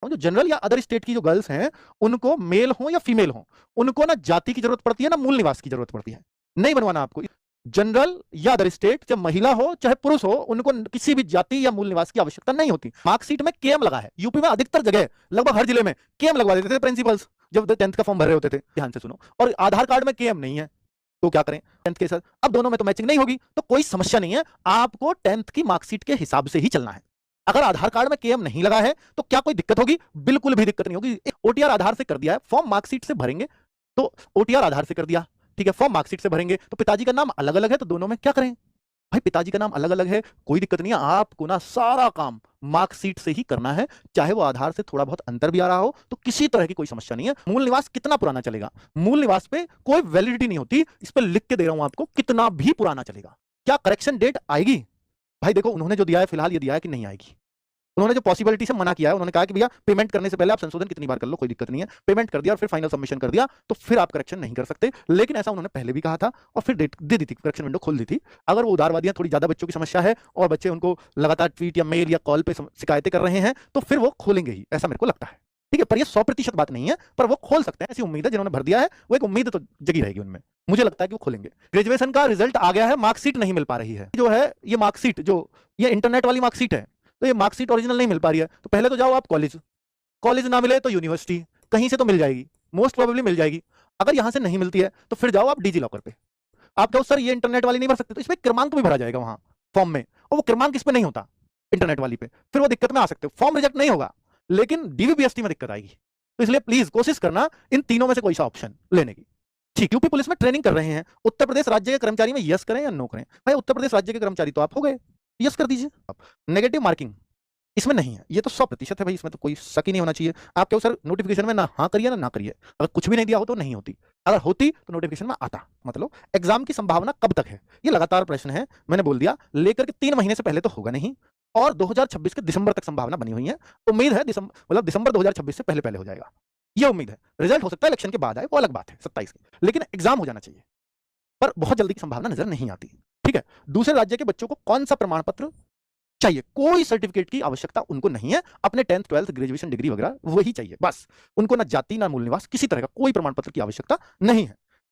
हूं, जो जनरल या अदर स्टेट की जो गर्ल्स हैं, उनको मेल हो या फीमेल हो, उनको ना जाति की जरूरत पड़ती है ना मूल निवास की जरूरत पड़ती है। नहीं बनवाना आपको। जनरल या अदर स्टेट, चाहे महिला हो चाहे पुरुष हो, उनको किसी भी जाति या मूल निवास की आवश्यकता नहीं होती। मार्कशीट में केम लगा है। यूपी में अधिकतर जगह, लगभग हर जिले में केम लगवा देते थे प्रिंसिपल्स, जब 10th का फॉर्म भर रहे होते थे। ध्यान से सुनो। और आधार कार्ड में केम नहीं है, तो क्या करें 10th के साथ? अब दोनों में तो मैचिंग नहीं होगी, तो कोई समस्या नहीं है, आपको 10th की मार्कशीट के हिसाब से ही चलना है। अगर आधार कार्ड में केम नहीं लगा है तो क्या कोई दिक्कत होगी? बिल्कुल भी दिक्कत नहीं होगी। ओटीआर आधार से कर दिया है, फॉर्म मार्कशीट से भरेंगे तो ओटीआर आधार से कर दिया, ठीक है। फॉर्म मार्कशीट से भरेंगे तो पिताजी का नाम अलग अलग है, तो दोनों में क्या करें भाई? पिताजी का नाम अलग अलग है, कोई दिक्कत नहीं है। आपको ना सारा काम मार्कशीट से ही करना है, चाहे वो आधार से थोड़ा बहुत अंतर भी आ रहा हो तो किसी तरह की कोई समस्या नहीं है। मूल निवास कितना पुराना चलेगा? मूल निवास पे कोई वैलिडिटी नहीं होती, इस पे लिख के दे रहा हूं आपको, कितना भी पुराना चलेगा। क्या करेक्शन डेट आएगी? भाई देखो, उन्होंने जो दिया है फिलहाल ये दिया है कि नहीं आएगी। उन्होंने जो पॉसिबिलिटी से मना किया है, उन्होंने कहा कि भैया पेमेंट करने से पहले आप संशोधन कितनी बार कर लो, कोई दिक्कत नहीं है। पेमेंट कर दिया और फिर फाइनल सबमिशन कर दिया तो फिर आप करेक्शन नहीं कर सकते। लेकिन ऐसा उन्होंने पहले भी कहा था और फिर डेट दे दी थी, करेक्शन विंडो खोल दी थी। अगर वो उदारवादियां थोड़ी ज्यादा बच्चों की समस्या है और बच्चे उनको लगातार ट्वीट या मेल या कॉल पे शिकायतें कर रहे हैं तो फिर वो खोलेंगे ही, ऐसा मेरे को लगता है। ठीक है, पर ये 100% बात नहीं है, पर वो खोल सकते हैं, ऐसी उम्मीद है। जिन्होंने भर दिया है वो एक उम्मीद तो जगी रहेगी उनमें, मुझे लगता है कि वो खोलेंगे। ग्रेजुएशन का रिजल्ट आ गया है, मार्कशीट नहीं मिल पा रही है। जो है ये मार्कशीट, जो ये इंटरनेट वाली मार्कशीट है, तो ये मार्कशीट ओरिजिनल नहीं मिल पा रही है। तो पहले तो जाओ आप कॉलेज, कॉलेज ना मिले तो यूनिवर्सिटी, कहीं से तो मिल जाएगी, मोस्ट प्रोबेबली मिल जाएगी। अगर यहां से नहीं मिलती है तो फिर जाओ आप डिजी लॉकर पे। आप कहो सर ये इंटरनेट वाली नहीं भर सकते, तो इसमें क्रमांक भी भरा जाएगा वहां फॉर्म में, और वो क्रमांक इस पे नहीं होता इंटरनेट वाली पे, फिर वो दिक्कत में आ सकते हो। फॉर्म रिजेक्ट नहीं होगा लेकिन डीवीबीएसटी में दिक्कत आएगी। तो इसलिए प्लीज कोशिश करना इन तीनों में से कोई सा ऑप्शन लेने की। ठीक, यूपी पुलिस में ट्रेनिंग कर रहे हैं, उत्तर प्रदेश राज्य के कर्मचारी में यस करें या नो करें? भाई उत्तर प्रदेश राज्य के कर्मचारी तो आप हो गए, यस कर दीजिए। नेगेटिव मार्किंग इसमें नहीं है, ये तो 100% है भाई, इसमें तो कोई शक ही नहीं होना चाहिए। आप कहो सर नोटिफिकेशन में ना हाँ करिए ना करिए, अगर कुछ भी नहीं दिया हो तो नहीं होती, अगर होती तो नोटिफिकेशन में आता। मतलब एग्जाम की संभावना कब तक है? ये लगातार प्रश्न है, मैंने बोल दिया लेकर के 3 महीने से पहले तो होगा नहीं, और 2026 के दिसंबर तक संभावना बनी हुई है। उम्मीद है दिसंबर 2026 से पहले पहले हो जाएगा, ये उम्मीद है। रिजल्ट हो सकता है इलेक्शन के बाद आए, वो अलग बात है 27 की, लेकिन एग्जाम हो जाना चाहिए, पर बहुत जल्दी की संभावना नजर नहीं आती। ठीक है, दूसरे राज्य के बच्चों को कौन सा प्रमाण पत्र चाहिए? कोई सर्टिफिकेट की आवश्यकता उनको नहीं है, अपने 10th 12th ग्रेजुएशन डिग्री वगैरह वही चाहिए बस। उनको ना जाति ना मूल निवास किसी तरह का कोई प्रमाण पत्र की आवश्यकता नहीं है।